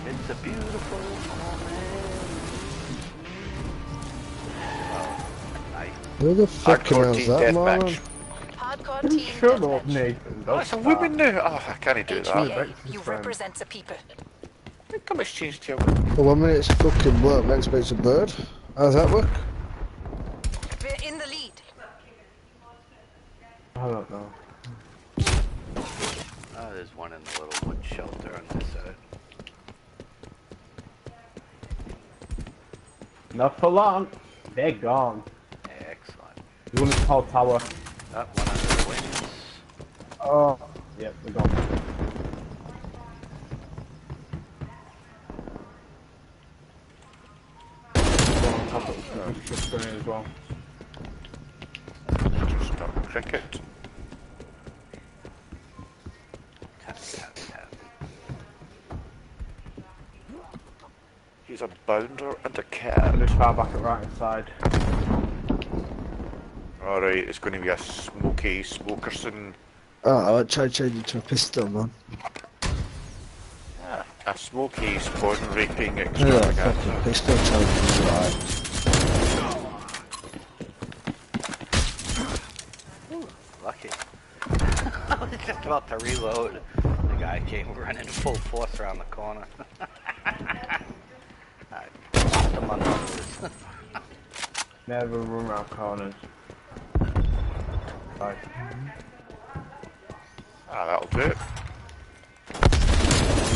It's a beautiful moment. Oh, nice. Who the fucking Hardcore hell's team that, Marlon? deathmatch. Hardcore team Shut up, deathmatch. Nathan. Oh, it's a woman now. Oh, I can't do that. HVA, you represent the people. Look how much changed here. Well, 1 minute it's a fucking work, next minute's a bird. How's that work? We're in the lead. I don't know. Oh, there's one in the little wood shelter on this side. Not for long. They're gone. Excellent. You want to call tower? That one under the wings. Oh. Yep, they're gone. Just going in as well. Just start cricket. Tap, tap, tap. He's a bounder and a cat. I'm just far back at right hand side. Alright, it's going to be a Smoky Smokerson. Oh, I tried changing to a pistol, man. A Smoky spawn raping Yeah, extravaganza. fucking pistol charges, right. Lucky. I was just about to reload. The guy came running full force around the corner. I popped him on the nose. Never run around corners. Right. Ah, that'll do it.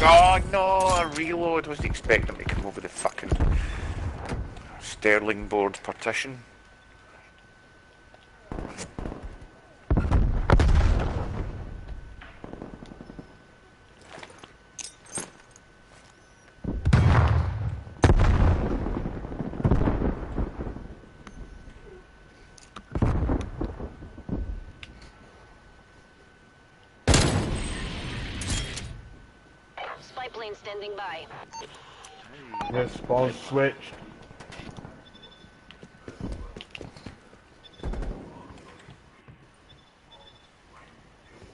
Oh no, a reload. Wasn't expecting him to come over the fucking Sterling board partition. Spy plane standing by. Yes, spawn switched.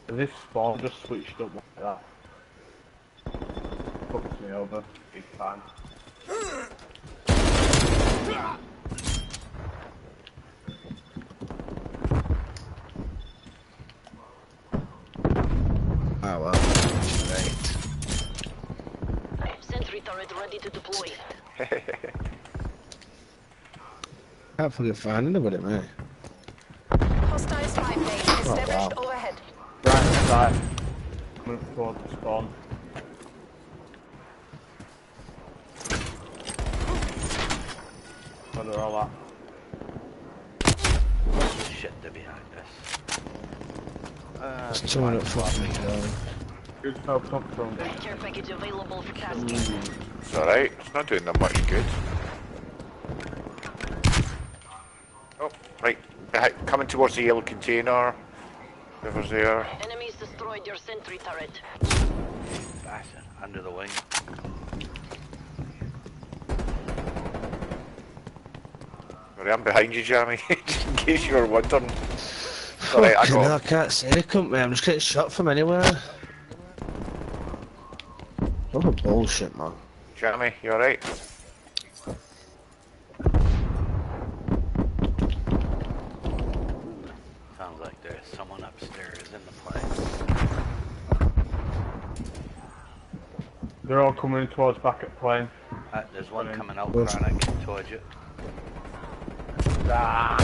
This spawn just switched up like that. Fucks me over big time. Oh, well. Right. Sentry turret ready to deploy. Can't fucking find anybody, mate. Hostile spy plane established wow. overhead. Right hand side. Coming towards the spawn. Where they're all at. Shit, they're behind us. There's someone at fucking down. Good help come from. Care package available for tasking. It's alright, it's not doing them much good. Oh, right, coming towards the yellow container. Whoever's there. Enemies destroyed your sentry turret. Bastard, under the wing. Sorry, I'm behind you, Jamie, just in case you were wondering. Sorry, I Fucking hell, I got... can't see the company, I'm just getting shot from anywhere. What a bullshit, man. Jamie, you alright? Sounds like there's someone upstairs in the plane. They're all coming towards back at plane. There's one coming out, Where's- Chronic, towards you. Ah.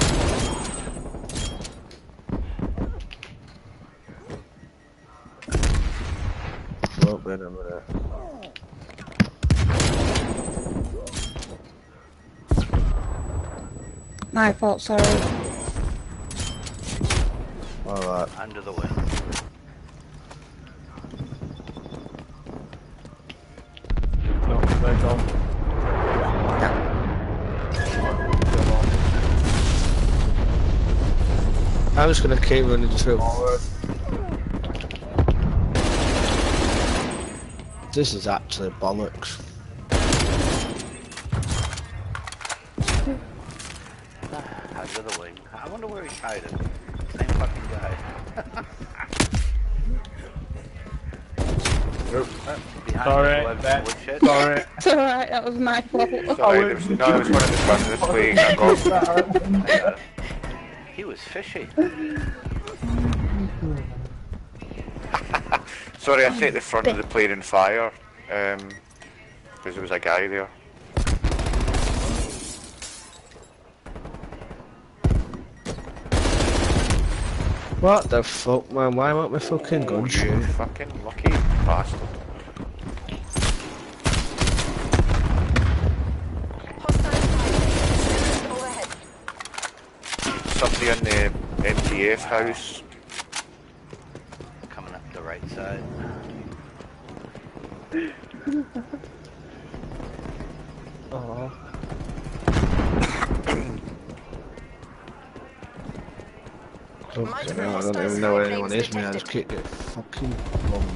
Won't be in a minute. My fault, sorry. Alright. Under the wing. No, they're gone. I'm just gonna keep running through. This is actually bollocks. Under the wing. I wonder where he's hiding. Same fucking guy. Behind Sorry, the wood, Ben. wood shit. Sorry. It's alright, that was my fault. Sorry, there was one at the front of the plane. I got I got it. He was fishy. Sorry, I set the front of the plane on fire. Because there was a guy there. What the fuck, man? Why won't my fucking gun You shoot? fucking lucky bastard. Hostile spy overhead. Somebody in the MTF house. Coming up the right side. Oh. Okay, no, I don't even know where anyone is, man. I just keep getting fucking bombed.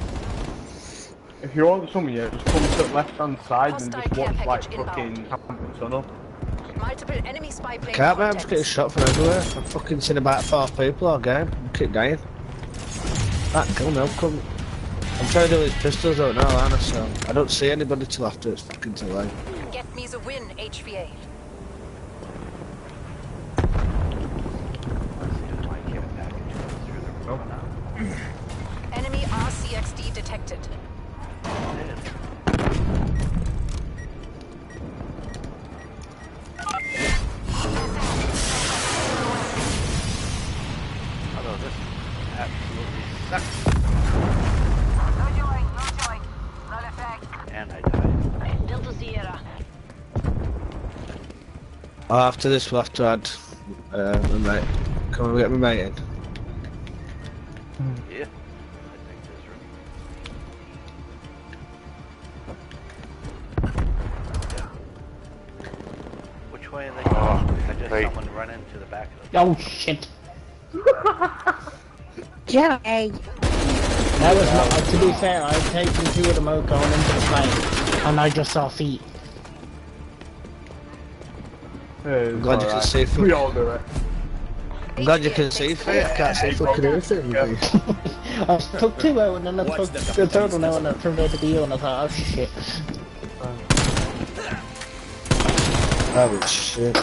If you want some, yeah, just come to the left-hand side and Hostile just care watch like package fucking Hampton Tunnel. Multiple enemy spy plane Can't, man. I'm just contacts. getting shot from everywhere. I've fucking seen about 4 people all game. I keep dying. That kill me, come. I'm trying to do these pistols out now, aren't I? So I don't see anybody till after it's fucking too late. Get me the win, HVA. Let's see if my care package goes through the roof now. Enemy RCXD detected. Although this absolutely sucks. And I died. Delta Sierra. After this, we'll have to add my mate. Come on, get my mate in. Yeah. I think there's room. Yeah. Which way are they going? I just right. someone run into the back of the Oh shit. Jay! That was not, to be fair, I'd taken 2 of them out going into the plane, and I just saw feet. I'm glad you can see We fucking. all do it. I'm glad you can see feet. I can't see fucking anything. I took 2 out and then I took the third one out and I turned out to be you and I thought, oh shit. Oh shit.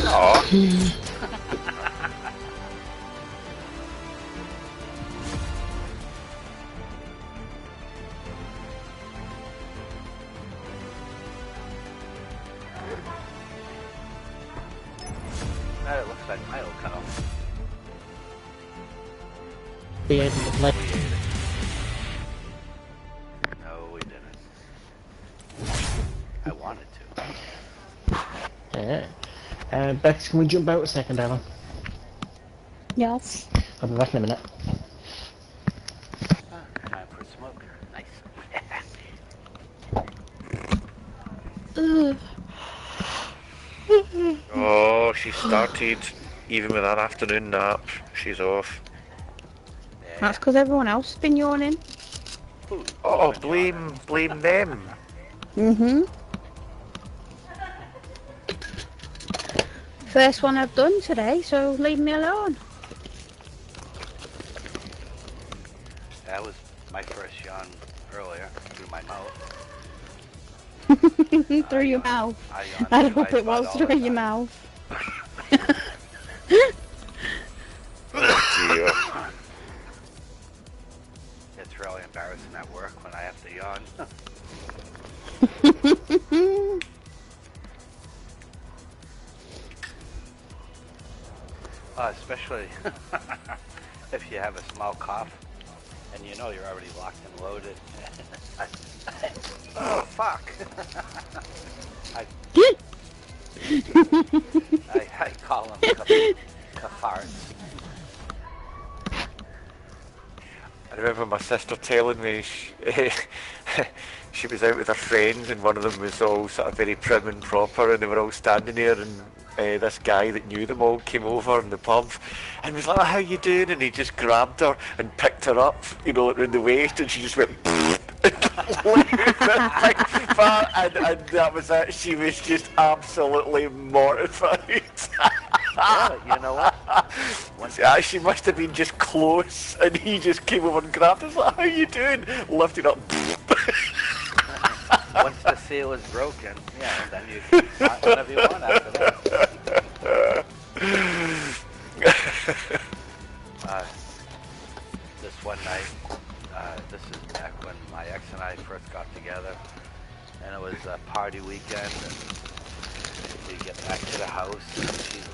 Aw. Now it looks like my old cutoff. Be able to play. No, we didn't. I wanted to. Yeah. Bex, can we jump out a second, Alan? Yes. I'll be back in a minute. Ah, time for a smoke. Nice. Ugh. Oh, she started. Even with that afternoon nap, she's off. That's because everyone else has been yawning. Oh, blame them. Mm-hmm. First one I've done today, so leave me alone. That was my first yawn earlier through my mouth. Through your mouth. I yawn I through my hope it butt was all the through your time. mouth. Dear. It's really embarrassing at work when I have to yawn. Especially if you have a small cough and you know you're already locked and loaded. Oh, fuck! I call them cafards. I remember my sister telling me she was out with her friends and one of them was all sort of very prim and proper and they were all standing there and this guy that knew them all came over in the pub and was like, "Oh, how you doing?" And he just grabbed her and picked her up, you know, around the waist and she just went and that was it. She was just absolutely mortified. Yeah, but you know what? Yeah, she must have been just close, and he just came over and grabbed us. Like, how you doing? Lifted up. Once the seal is broken, yeah, then you can want whatever you want after that. This one night, this is back when my ex and I first got together, and it was a party weekend, and we get back to the house, and she's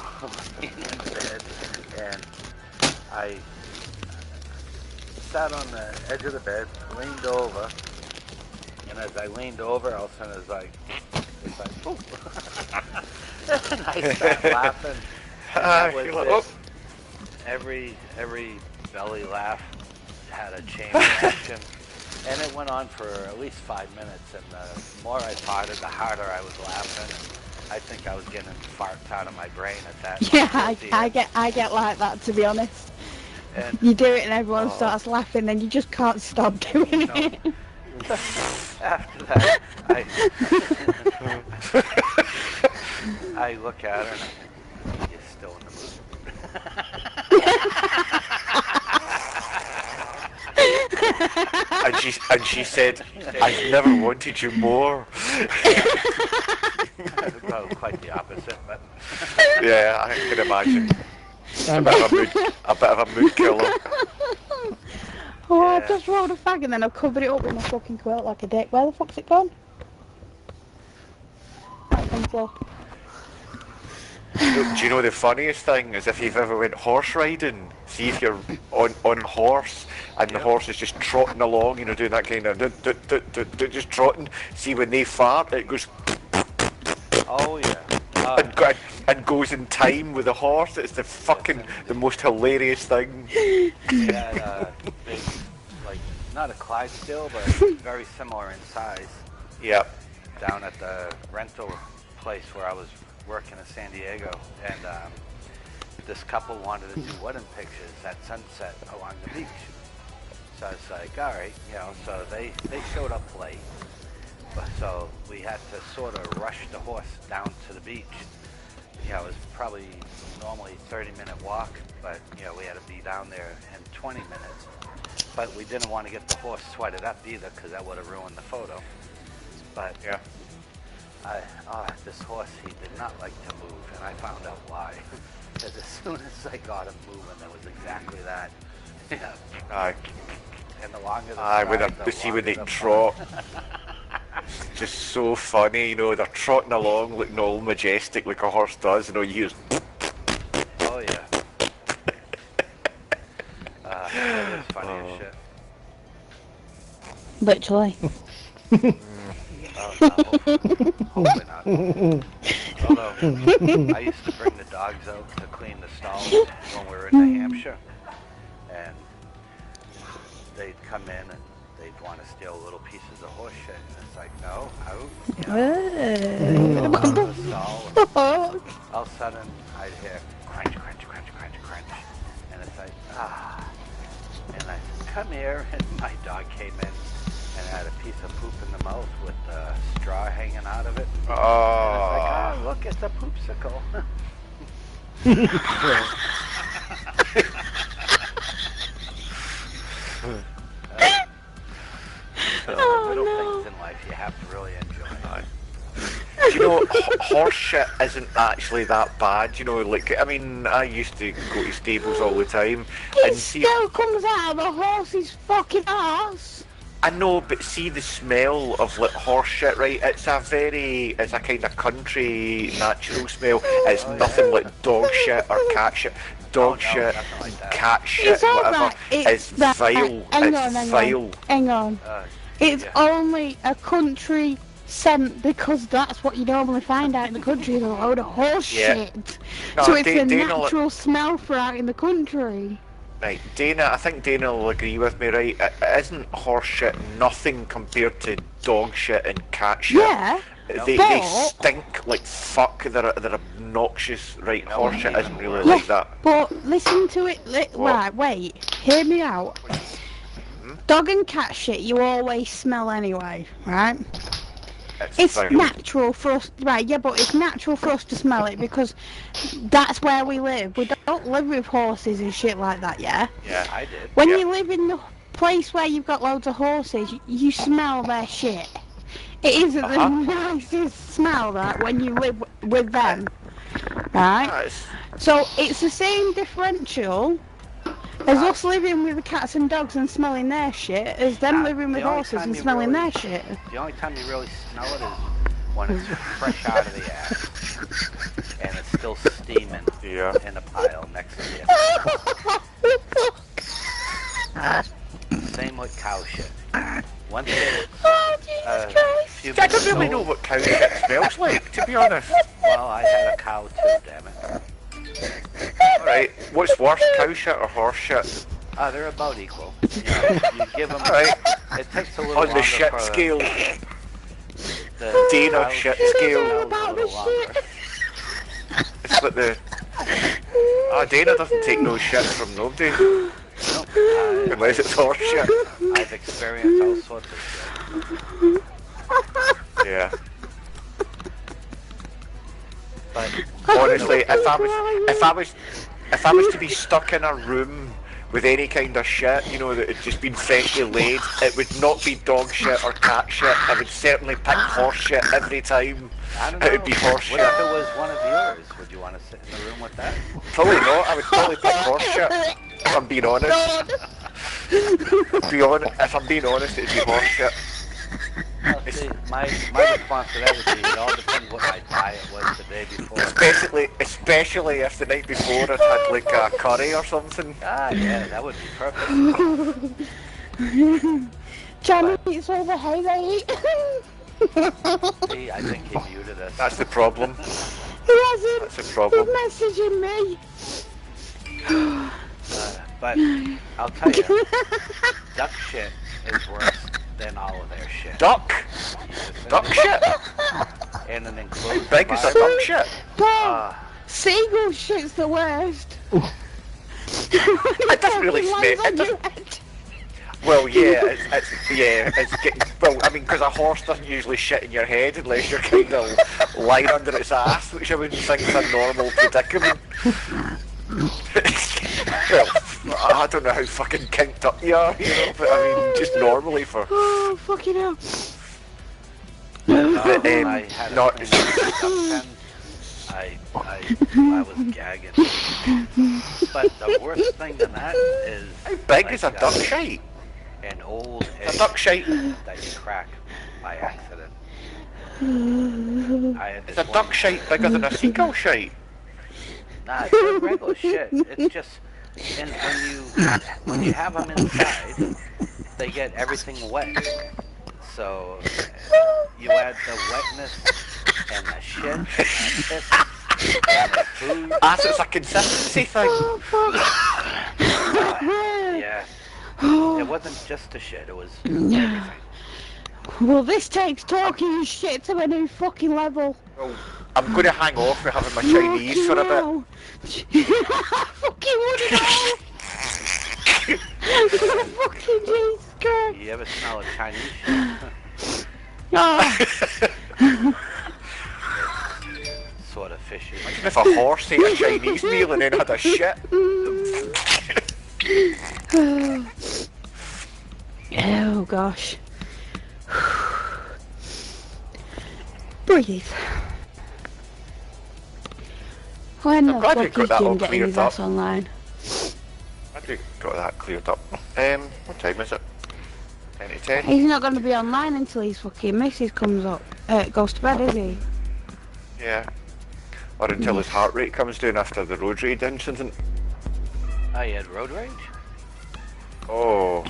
laying in bed, and I sat on the edge of the bed, leaned over, and as I leaned over, all of a sudden it's like poof. And I started laughing, and that was it. Every belly laugh had a chain reaction, and it went on for at least 5 minutes, and the more I farted, the harder I was laughing, and I think I was getting farts out of my brain at that. Yeah, I get like that, to be honest. And you do it and everyone starts laughing, and you just can't stop doing it. After that, I look at her and I think, you're still in the mood. and she said, I've never wanted you more. Well, quite the opposite, but yeah, I can imagine. A bit of a mood killer. Oh, I've just rolled a fag and then I've covered it up with my fucking quilt like a dick. Where the fuck's it gone? Right on the floor. Do you know the funniest thing is if you've ever went horse riding, see if you're on horse and the horse is just trotting along, you know, doing that kind of just trotting. See when they fart, it goes. Oh yeah. And goes in time with the horse. It's the most hilarious thing. We had a big, like, not a Clydesdale, but very similar in size. Yeah. Down at the rental place where I was working in San Diego, and this couple wanted to do wedding pictures at sunset along the beach. So I was like, all right, you know. So they showed up late, so we had to sort of rush the horse down to the beach. Yeah, it was probably normally a 30-minute walk, but you know, we had to be down there in 20 minutes. But we didn't want to get the horse sweated up either, because that would have ruined the photo. But yeah, this horse, he did not like to move, and I found out why. Because as soon as I got him moving, it was exactly that. Yeah. Aye. And the longer when they trot. Just so funny, you know, they're trotting along looking all majestic like a horse does, and all you hear is oh yeah. That is funny as shit. Literally. Hopefully not. Although, I used to bring the dogs out to clean the stalls when we were in New Hampshire, and they'd come in and they'd want to steal little pieces of horse shit, and it's like, no, out. The stall, all of a sudden, I'd hear crunch, crunch, crunch, crunch, crunch, and it's like, and I said, come here, and my dog came in and had a piece of poop in the mouth with the straw hanging out of it. And it's like, look at the poopsicle. Little things in life you have to really enjoy. Do you know, horse shit isn't actually that bad, you know, like, I mean, I used to go to stables all the time. It still comes out of the horse's fucking ass. I know, but see the smell of like horse shit, right? It's a kind of country natural smell. It's nothing like dog shit or cat shit. Dog shit, cat shit, whatever. It's vile. Hang on. It's only a country scent because that's what you normally find out in the country, is a load of horse shit. No, so it's a natural smell for out in the country. Right, I think Dana will agree with me, right? It isn't horse shit nothing compared to dog shit and cat shit. Yeah. They stink like fuck. They're obnoxious, right? Horse shit isn't really like that. But listen to it. Right, wait. Hear me out. Dog and cat shit you always smell anyway, right? It's natural for us, right? Yeah, but it's natural for us to smell it because that's where we live. We don't live with horses and shit like that, yeah? Yeah, I did. When you live in the place where you've got loads of horses, you smell their shit. It isn't the nicest smell that when you live with them, right? So it's the same differential as us living with the cats and dogs and smelling their shit as them living with horses and smelling their shit. The only time you really smell it is when it's fresh out of the ass and it's still steaming in a pile next to you. Same with cow shit. Once it, I don't really know what cow shit smells like, to be honest. Well, I had a cow too, damn it. Alright, what's worse, cow shit or horse shit? They're about equal. You give them. It takes a little on longer the shit for scale. The Dana shit scale. About the shit. It's like the. Dana doesn't take no shit from nobody. Nope, Unless it's horse shit. I've experienced all sorts of shit. Yeah. But honestly, if I was to be stuck in a room with any kind of shit, you know, that had just been freshly laid, it would not be dog shit or cat shit. I would certainly pick horse shit every time. I don't know. It would be horse shit. What if it was one of yours? Would you want to sit in the room with that? Probably not. I would probably pick horse shit. If I'm being honest. If I'm being honest, it'd be horse shit. Well, see, my response to that would be it all depends what my diet was the day before. Especially if the night before it had like a curry or something. Yeah, that would be perfect. Johnny eats all the hay they eat. See, I think he muted us. That's the problem. He hasn't. That's the problem. He's messaging me. But I'll tell you, duck shit is worse than all of their shit. Duck shit? In an enclosed How big is a duck shit? Seagull shit's the worst. It doesn't really smell. Well, yeah, it's getting, well, I mean, because a horse doesn't usually shit in your head unless you're kind of lying under its ass, which I wouldn't think is a normal predicament. Well, I don't know how fucking kinked up you are, you know, but I mean, just normally for... Oh, fucking hell. But, I had not... I was gagging. But the worst thing than that is... How big is a duck shite? An old egg a duck shite that you crack by accident. Is a duck shite bigger than a seagull shite? Nah, it's just regular shit. It's just, and when you have them inside, they get everything wet. So you add the wetness and the shit and the piss and the food. So it's a consistency thing. Yeah. It wasn't just the shit, it was everything. Well, this takes talking shit to a new fucking level. Well, I'm going to hang off with having my Chinese for a bit. Fucking would it all? Fucking Jesus Christ. You ever smell a Chinese shit? Sort of fishy. Imagine if a horse ate a Chinese meal and then had a shit. Oh gosh. Breathe. When the fuck is Jim getting his ass online? I think got that cleared up. What time is it? 10 to 10? He's not going to be online until his fucking missus comes up. Goes to bed, is he? Yeah. Or until his heart rate comes down after the road rage incident. Oh, you had road rage? Oh.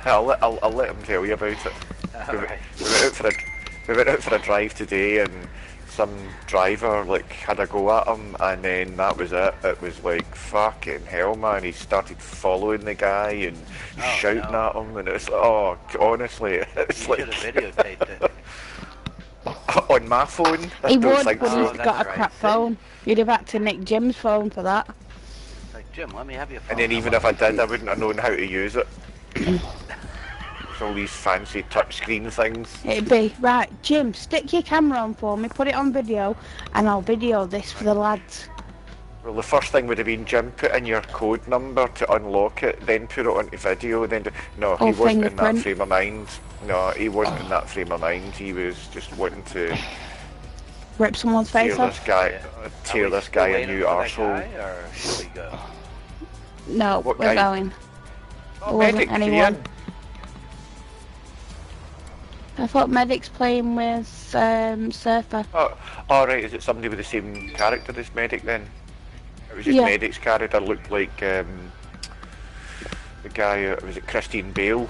I'll let him tell you about it. We went out for a drive today and some driver like had a go at him and then that was it. It was like fucking hell, man. He started following the guy and shouting at him and it's like, honestly, it's like... You should have videotaped it. On my phone? He would, but he's got a crap phone. You'd have had to nick Jim's phone for that. Like, Jim, let me have your phone. And then even if I did, I wouldn't have known how to use it. all these fancy touchscreen things. It'd be, right, Jim, stick your camera on for me, put it on video, and I'll video this for the lads. Well, the first thing would have been Jim put in your code number to unlock it, then put it onto video, then no, he wasn't in that frame of mind. No, he wasn't in that frame of mind. He was just wanting to rip someone's face off. Tear this guy a new arsehole. No, what we're guy? going. Oh, There wasn't Medic, anyone. Ian. I thought Medic's playing with Surfer. Oh, alright, is it somebody with the same character as Medic then? It was just Yeah. Medic's character looked like the guy, was it Christian Bale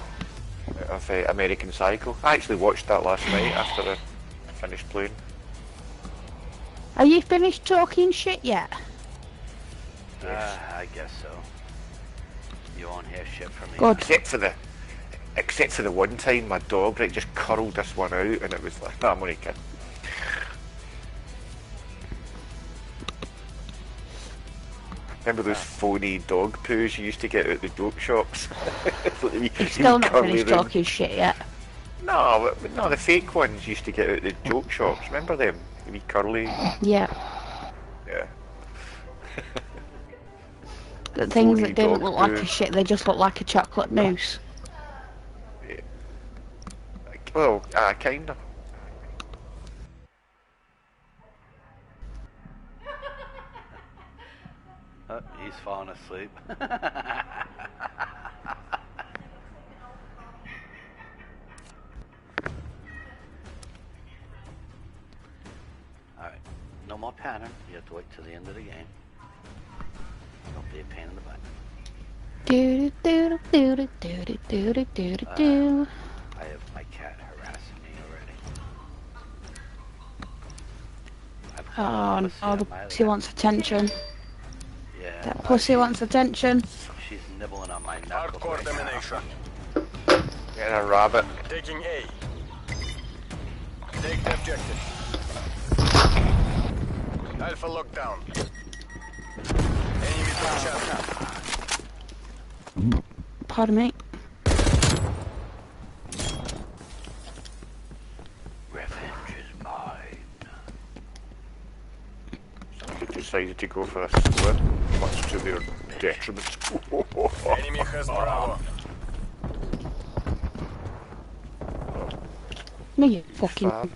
of American Psycho? I actually watched that last night after I finished playing. Are you finished talking shit yet? I guess so. You won't hear shit from me. Good. Except for the one time my dog just curled this one out and it was like, no, I'm only kidding. Remember those phony dog poos you used to get at the joke shops? Still not finished talking shit yet. No, the fake ones used to get at the joke shops. Remember them? The wee curly. Yeah. Yeah. The things Phony that didn't dog look like poo. a shit, they just look like a chocolate mousse. Yeah. Well, kinda. Oh, he's falling asleep. Alright, no more pattern. You have to wait till the end of the game. Don't be a pain in the butt. Do do do do do do do do do do do. I have my cat harassing me already. Oh no, the pussy wants attention. Yeah. That pussy wants attention. She's nibbling on my knuckles. Hardcore domination. Getting a rabbit. Taking A. Take the objective. Alpha lockdown. Enemy top. Pardon me. Revenge is mine. Somebody decided to go for a split, much to their detriment. Enemy has Bravo. No, you fucking. Fab.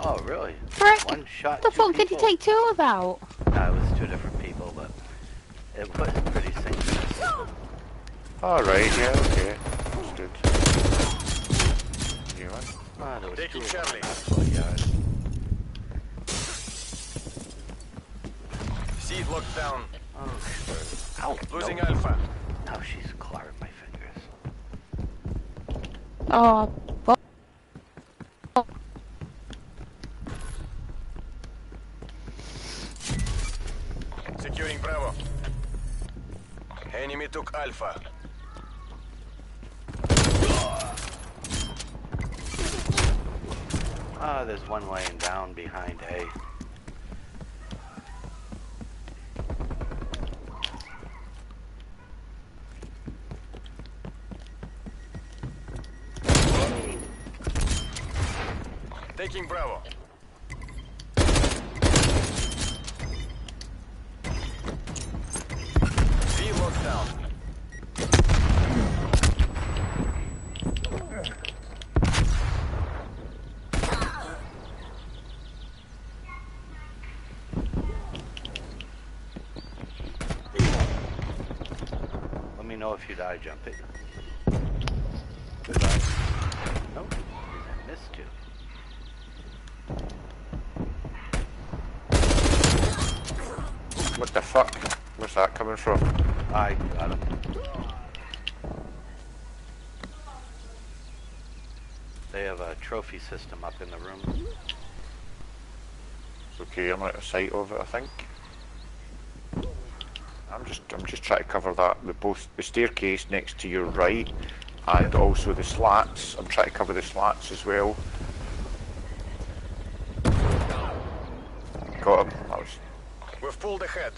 Oh, really? Frick! One shot. The two fuck did he people? take two of out? No, it was two different people, but it was pretty synchronous. Alright, yeah, okay. Understood. New one. Ah, there was Taking two of them Charlie. in that courtyard. Seed locked down. Oh, ow, Losing nope. Alpha. Now she's clawing my fingers. Oh, fuck. Securing Bravo. Enemy took Alpha. Ah, there's one laying down behind A. Taking Bravo. B locked down. Let me know if you die jumping. Goodbye. Nope, I missed you. What the fuck? Where's that coming from? I got him. They have a trophy system up in the room. It's okay, I'm out of sight of it, I think. I'm just trying to cover that, both the staircase next to your right and also the slats. I'm trying to cover the slats as well. Got him. That was... We've pulled ahead.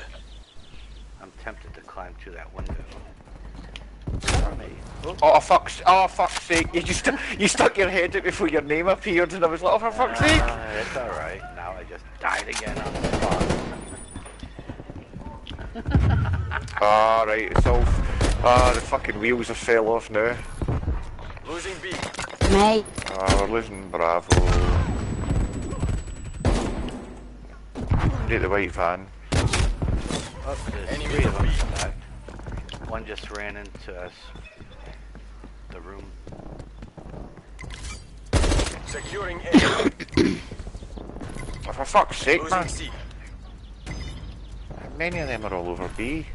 I'm tempted to climb through that window. Cover me. Oh fuck's sake! You stuck your head out before your name appeared, and I was like, oh for fuck's sake! It's all right. Now I just died again on the spot. Ah, right. It's all. The fucking wheels have fell off now. Losing B. Mate. We're losing Bravo. Get the white van. Oh, there's three of them. One just ran into us. The room. Securing A. Oh, for fuck's sake, man. Losing C. Many of them are all over B.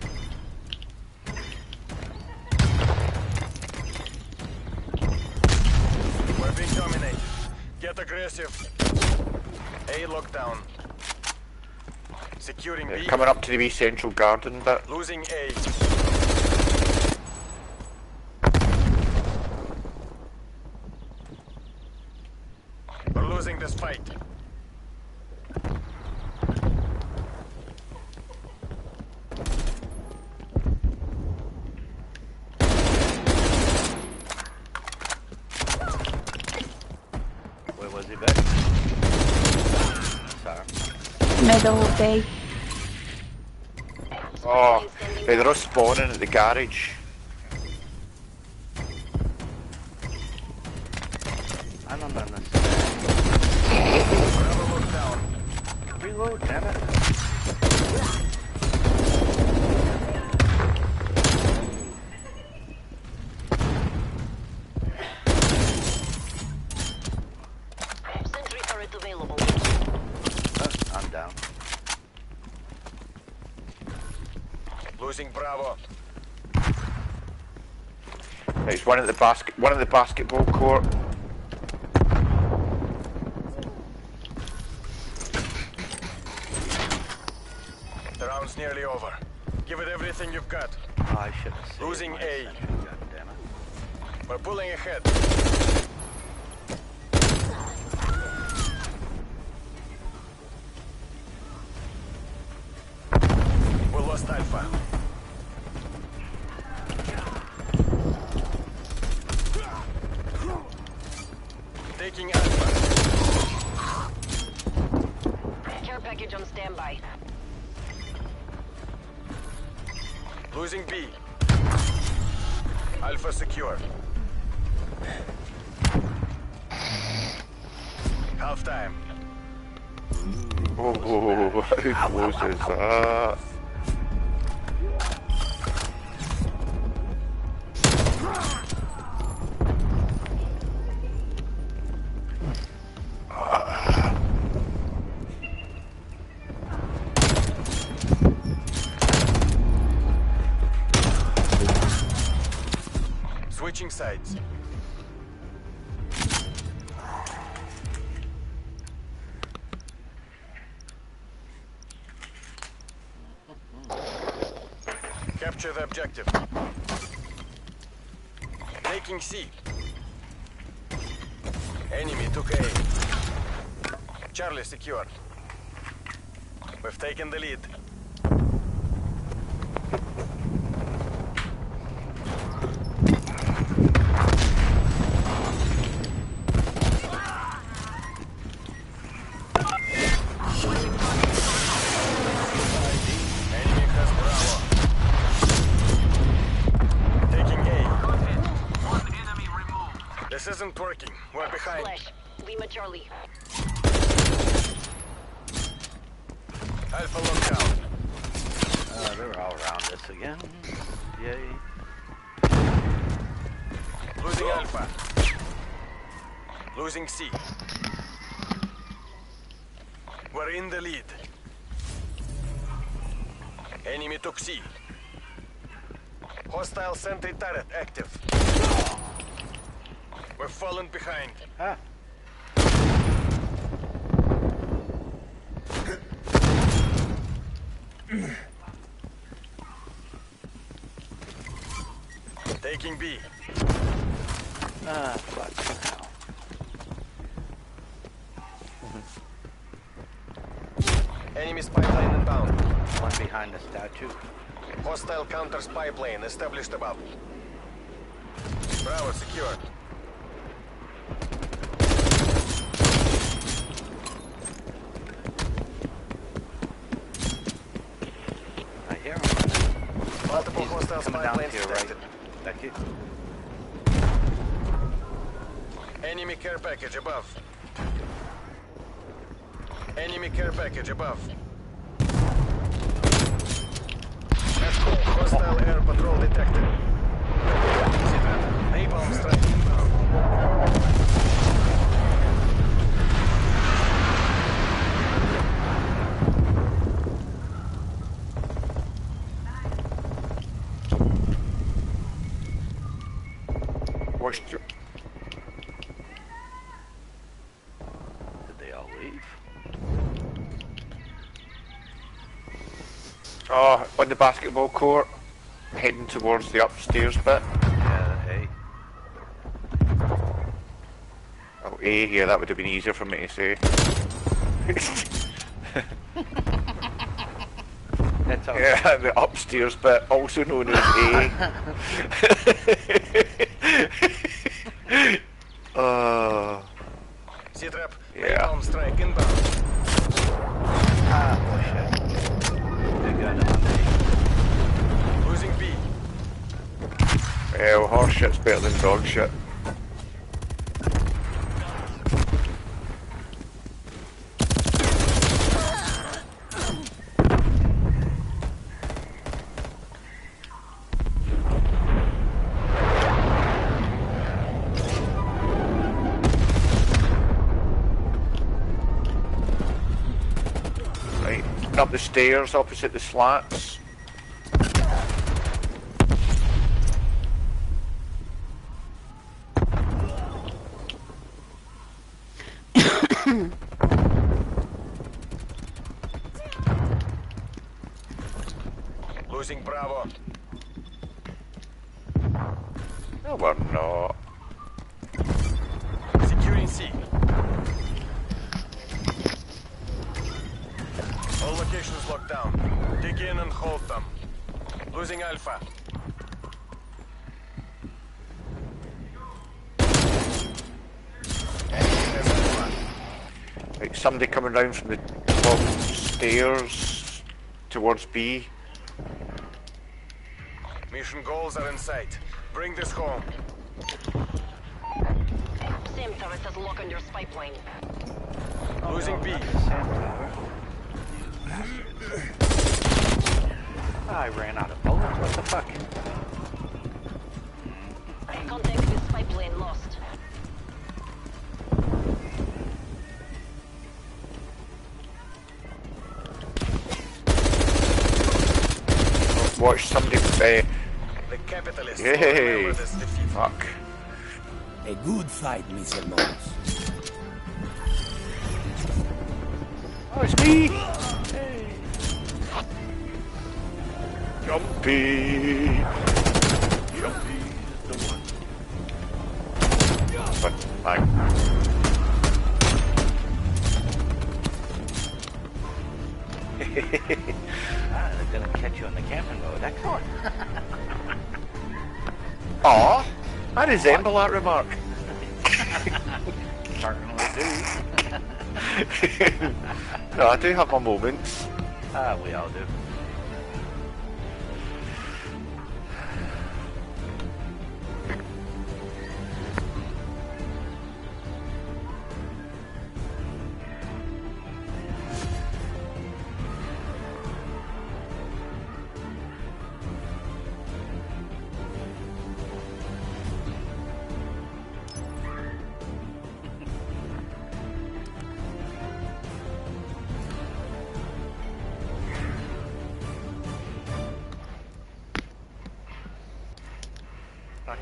We're being dominated. Get aggressive. A lockdown. Securing B. Coming up to the B central garden bit. Losing A. We're losing this fight. Where was he back? Sorry. Middle B. Oh, they're all spawning at the garage. I'm on this. Bravo lockdown. Reload, damn it. Sentry turret available. I'm down. Losing Bravo. There's one at the basketball court. The round's nearly over. Give it everything you've got. Oh, I should have saved Losing my A. sentry, God damn it. We're pulling ahead. We lost Alpha. Taking Alpha. Care package on standby. Losing B. Alpha secure. Half time. Oh, how close is that? Switching sides. Capture the objective. Taking C. Enemy took A. Charlie secure. We've taken the lead. Enemy has Bravo. Taking A. This isn't working. We're behind. Flash. Lima Charlie. Alpha lockdown. They're all around us again. Yay. Losing Alpha. Losing C. We're in the lead. Enemy took C. Hostile sentry turret active. We're fallen behind. Ah. Taking B. Ah, fuck. Enemy spy plane inbound. One behind the statue. Hostile counter spy plane established above. Bravo secured. I hear him. Multiple hostile Coming spy down to planes your right. detected. Becky. Enemy care package above. Enemy care package above. Let's go. Hostile air patrol detected. Easy trap. Napalm strike inbound. Watch your... Did they all leave? Oh, on the basketball court, heading towards the upstairs bit. Yeah, hey. Oh, A, yeah, that would have been easier for me to say. That's all. Yeah, the upstairs bit, also known as A. Z-trap. Yeah. Napalm strike inbound. Ah, bullshit. They got him on Losing B. Well, horse shit's better than dog shit. Right, up the stairs opposite the slats. Losing Bravo. No, we're not. Securing C. All locations locked down. Dig in and hold them. Losing Alpha. Enemy has Alpha. Right, somebody coming down from the top stairs towards B. Mission goals are in sight. Bring this home. Sam Turret has lock on your spy plane. Losing B. I ran out of bullets. What the fuck? Contact with spy plane lost. Watch somebody say, The capitalists Yay. will remember this defeat. fuck. A good fight, Mr. Knowles. Oh, it's me! Jumpy! Jumpy is the one. But, bang. Ah, they're gonna catch you on the camping road. Excellent. Aw, I resemble that remark. Certainly do. No, I do have my moments. Ah, we all do.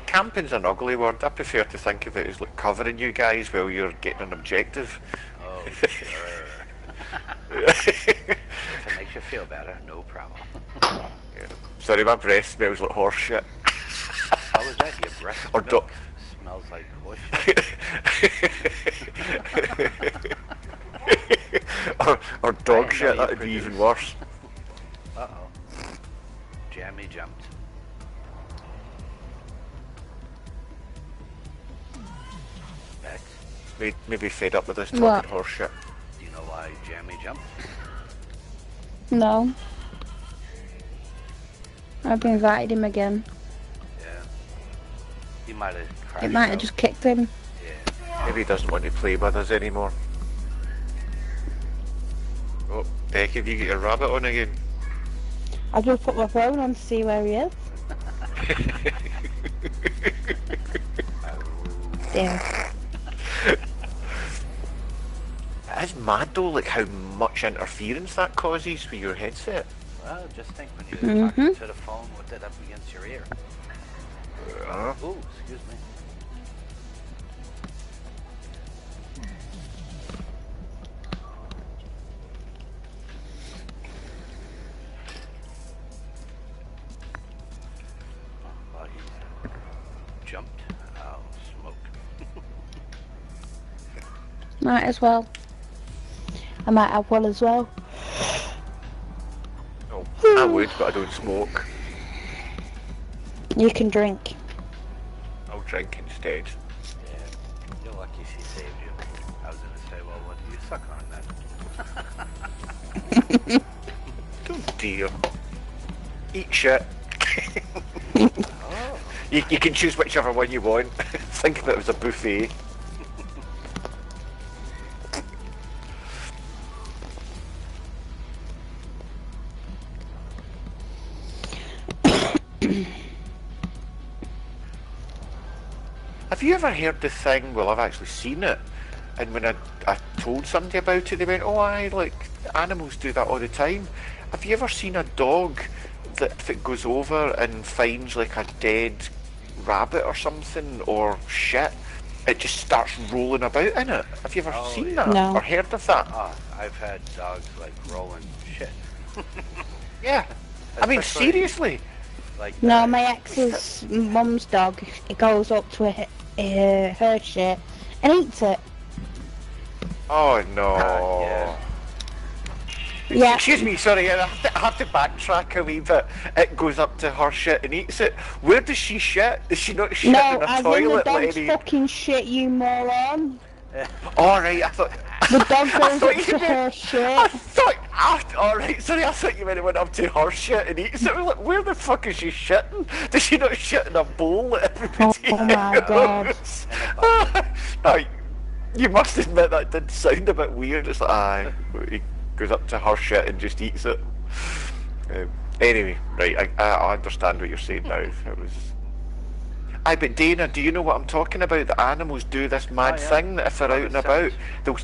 Camping's an ugly word. I prefer to think of it as like covering you guys while you're getting an objective. Oh, sure. If it makes you feel better, no problem. Yeah. Sorry, my breath smells like horse shit. How was that? Your breath Or milk smells like horse shit? or dog shit, that'd be even worse. Uh-oh. Jammy jumped. Bex? Maybe fed up with this talking What? horse shit. Do you know why Jammy jumped? No. I've invited him again. Yeah. He might have crashed It might out. have just kicked him. Yeah. Maybe he doesn't want to play with us anymore. Oh, Beck, have you got your rabbit on again? I just put my phone on to see where he is. Yeah. It's mad though, like how much interference that causes with your headset. Well, just think when you're talking to the phone with it up against your ear. Oh, excuse me. Oh, he jumped. Oh, smoke. Might as well. I might have one as well. Oh, I would, but I don't smoke. You can drink. I'll drink instead. Yeah, you're lucky she saved you. I was gonna say, well, what do you suck on then? Oh dear. Eat shit. You can choose whichever one you want. Think of it as a buffet. Have you ever heard the thing? Well, I've actually seen it, and when I told somebody about it, they went, "Oh, like animals do that all the time." Have you ever seen a dog that if it goes over and finds like a dead rabbit or something or shit, it just starts rolling about in it? Have you ever seen that or heard of that? I've had dogs like rolling shit. Yeah, I mean seriously. Like no, my ex's mum's dog, it goes up to her shit and eats it. Oh no. Yeah. Excuse me, sorry, I have to backtrack a wee bit. It goes up to her shit and eats it. Where does she shit? Does she not shit No, in a as toilet? in the dog's like any... fucking shit, you moron. Alright, I thought... The dog goes up to her shit. Alright, sorry, I thought you meant it went up to her shit and eats it. Like, where the fuck is she shitting? Does she not shit in a bowl that everybody Oh my god. No, you must admit that did sound a bit weird. It's like, aye, he goes up to her shit and just eats it. Anyway, right, I understand what you're saying now. It was... Aye, but Dana, do you know what I'm talking about? The animals do this mad thing that if they're out and about, they'll...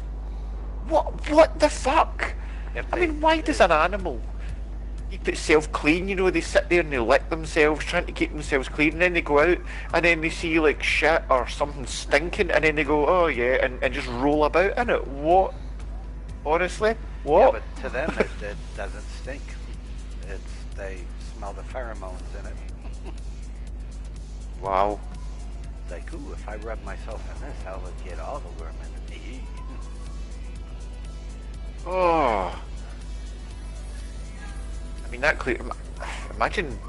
What the fuck? I mean, why does an animal keep itself clean? You know, they sit there and they lick themselves, trying to keep themselves clean, and then they go out and then they see like shit or something stinking, and then they go, oh yeah, and just roll about in it. What? Honestly, what? Yeah, but to them it doesn't stink. They smell the pheromones in it. Wow. It's like, ooh, if I rub myself in this, I would get all the vermin. Oh. I mean, that clear. Imagine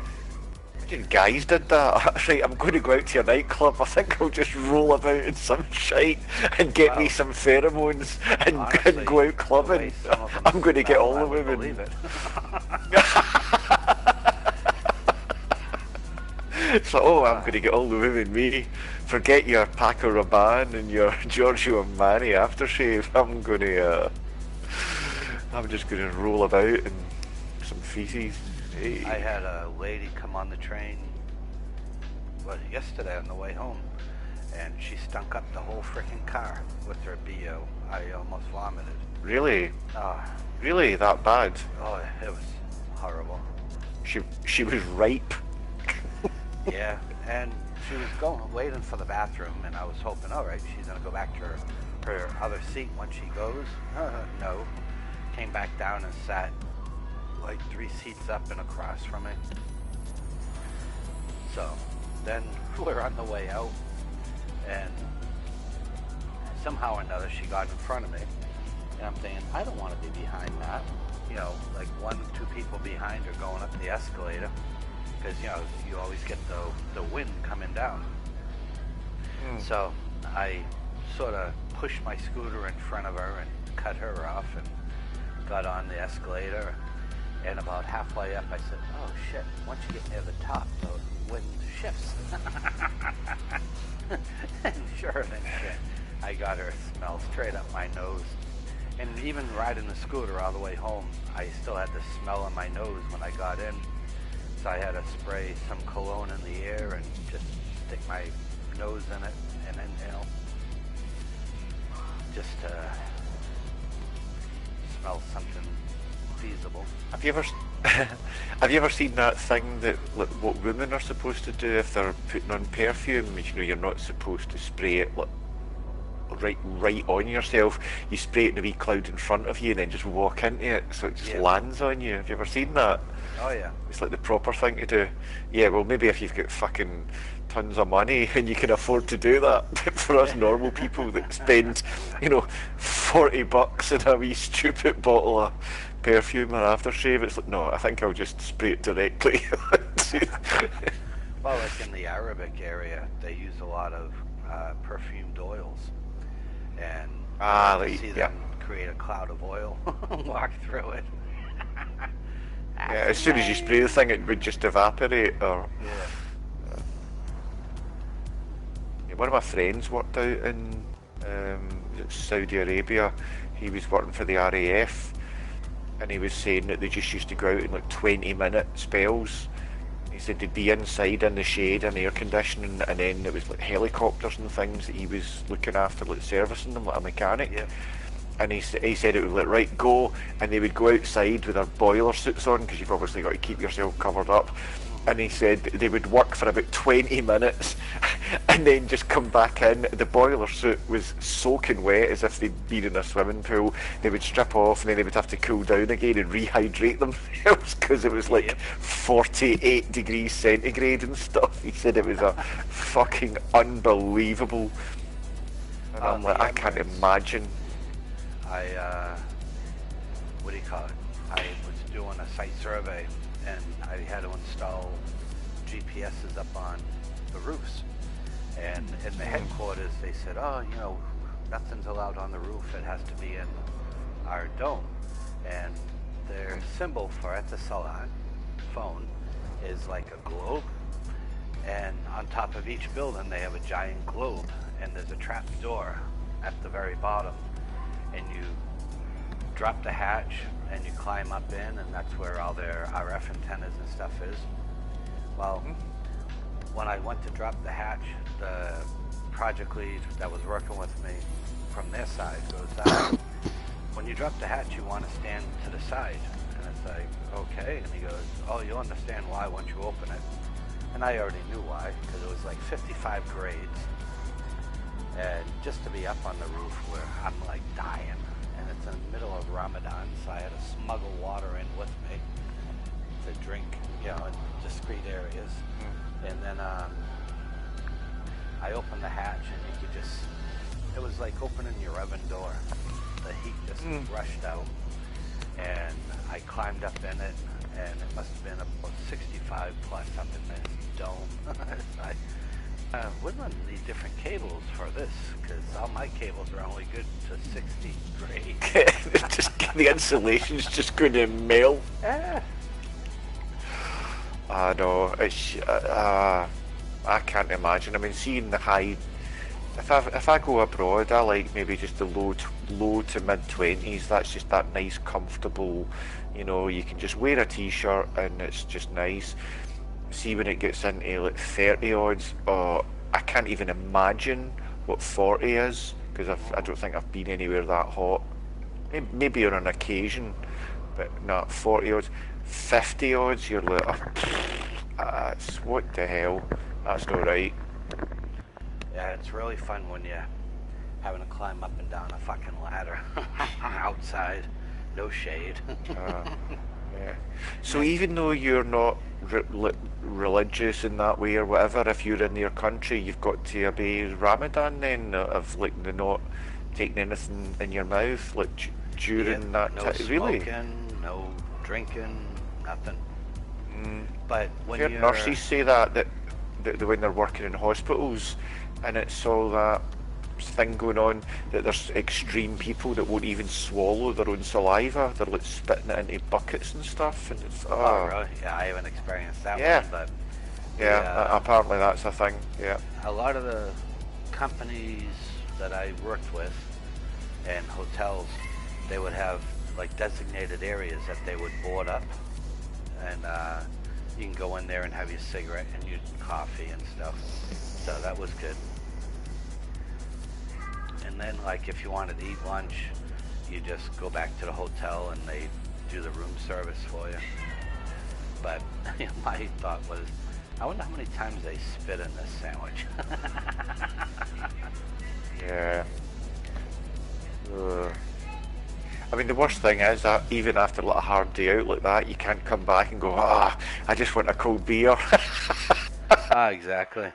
guys did that. Right, I'm going to go out to a nightclub. I think I'll just roll about in some shite and get me some pheromones and, honestly, and go out clubbing. I'm going to get all the women. Believe it. It's like, oh, I'm going to get all the women. Me, forget your Paco Rabanne and your Giorgio Armani aftershave. I'm just going to roll about in some feces. Hey. I had a lady come on the train, yesterday on the way home, and she stunk up the whole freaking car with her BO. I almost vomited. Really? Really? That bad? Oh, it was horrible. She was ripe. Yeah, and she was waiting for the bathroom, and I was hoping, all right, she's going to go back to her other seat when she goes. No. Came back down and sat like 3 seats up and across from me. So then we're on the way out, and somehow or another she got in front of me, And I'm thinking, I don't want to be behind that. You know, like 1, 2 people behind are going up the escalator. Because, you know, you always get the wind coming down. So I sort of pushed my scooter in front of her and cut her off and got on the escalator. And about halfway up, I said, oh shit, once you get near the top, the wind shifts. And sure than shit, I got her smell straight up my nose. And even riding the scooter all the way home, I still had the smell in my nose when I got in. So I had to spray some cologne in the air and just stick my nose in it and inhale. Just to smell something feasible. Have you ever seen that thing that like, what women are supposed to do if they're putting on perfume? You know, you're not supposed to spray it like, right on yourself. You spray it in a wee cloud in front of you and then just walk into it so it just lands on you. Have you ever seen that? Oh yeah. It's like the proper thing to do. Yeah, well maybe if you've got fucking tons of money and you can afford to do that. But for us normal people that spend, you know, $40 in a wee stupid bottle of perfume or aftershave, it's like, no, I think I'll just spray it directly. Well, like in the Arabic area, they use a lot of perfumed oils. And like, see them create a cloud of oil, walk through it. Yeah, as soon as you spray the thing, it would just evaporate. Or one of my friends worked out in Saudi Arabia. He was working for the RAF, and he was saying that they just used to go out in like 20-minute spells. He said they'd be inside in the shade and air conditioning, and then it was like helicopters and things that he was looking after, like servicing them like a mechanic. Yeah. And he said it was like, right, go, and they would go outside with their boiler suits on, because you've obviously got to keep yourself covered up. And he said they would work for about 20 minutes and then just come back in. The boiler suit was soaking wet as if they'd been in a swimming pool. They would strip off and then they would have to cool down again and rehydrate themselves because it was like 48 degrees centigrade and stuff. He said it was a fucking unbelievable. And I'm like, I can't imagine. What do you call it? I was doing a site survey and I had to install GPSs up on the roofs. And in the headquarters, they said, oh, you know, nothing's allowed on the roof. It has to be in our dome. And their symbol for Etisalat phone is like a globe. And on top of each building, they have a giant globe. And there's a trap door at the very bottom. And you drop the hatch and you climb up in, and that's where all their RF antennas and stuff is. Well, when I went to drop the hatch, the project lead that was working with me from their side goes, when you drop the hatch, you want to stand to the side. And it's like, okay. And he goes, oh, you'll understand why once you open it. And I already knew why, because it was like 55 grades. And just to be up on the roof where I'm like dying, and it's in the middle of Ramadan, so I had to smuggle water in with me to drink, you know, in discrete areas. And then I opened the hatch, and you could just, it was like opening your oven door. The heat just rushed out, and I climbed up in it, and it must have been about 65 plus up in this dome. We're going to need different cables for this, because all my cables are only good to 60 grade. Just the insulation's just going to melt. Yeah. No, it's I can't imagine. I mean, seeing the high. If I go abroad, I like maybe just the low to mid 20s. That's just that nice, comfortable. You know, you can just wear a t-shirt and it's just nice. See when it gets into like 30 odds, I can't even imagine what 40 is, because I don't think I've been anywhere that hot. Maybe on an occasion, but not 40 odds. 50 odds, you're like, that's what the hell? That's not right. Yeah, it's really fun when you're having to climb up and down a fucking ladder outside, no shade. Yeah. So even though you're not religious in that way or whatever, if you're in your country, you've got to obey Ramadan then, of like the not taking anything in your mouth. Like, during that no time. Really? smoking, no drinking, nothing. But when Your nurses say that when they're working in hospitals, and it's all that thing going on, that there's extreme people that won't even swallow their own saliva. They're like spitting it into buckets and stuff, and it's oh really? Yeah, I haven't experienced that one, but apparently that's a thing. Yeah, a lot of the companies that I worked with and hotels, they would have like designated areas that they would board up, and you can go in there and have your cigarette and your coffee and stuff. So that was good. And then, like, if you wanted to eat lunch, you just go back to the hotel and they do the room service for you. But my thought was, I wonder how many times they spit in this sandwich. Yeah. I mean, the worst thing is that even after like a hard day out like that, you can't come back and go, I just want a cold beer. Exactly.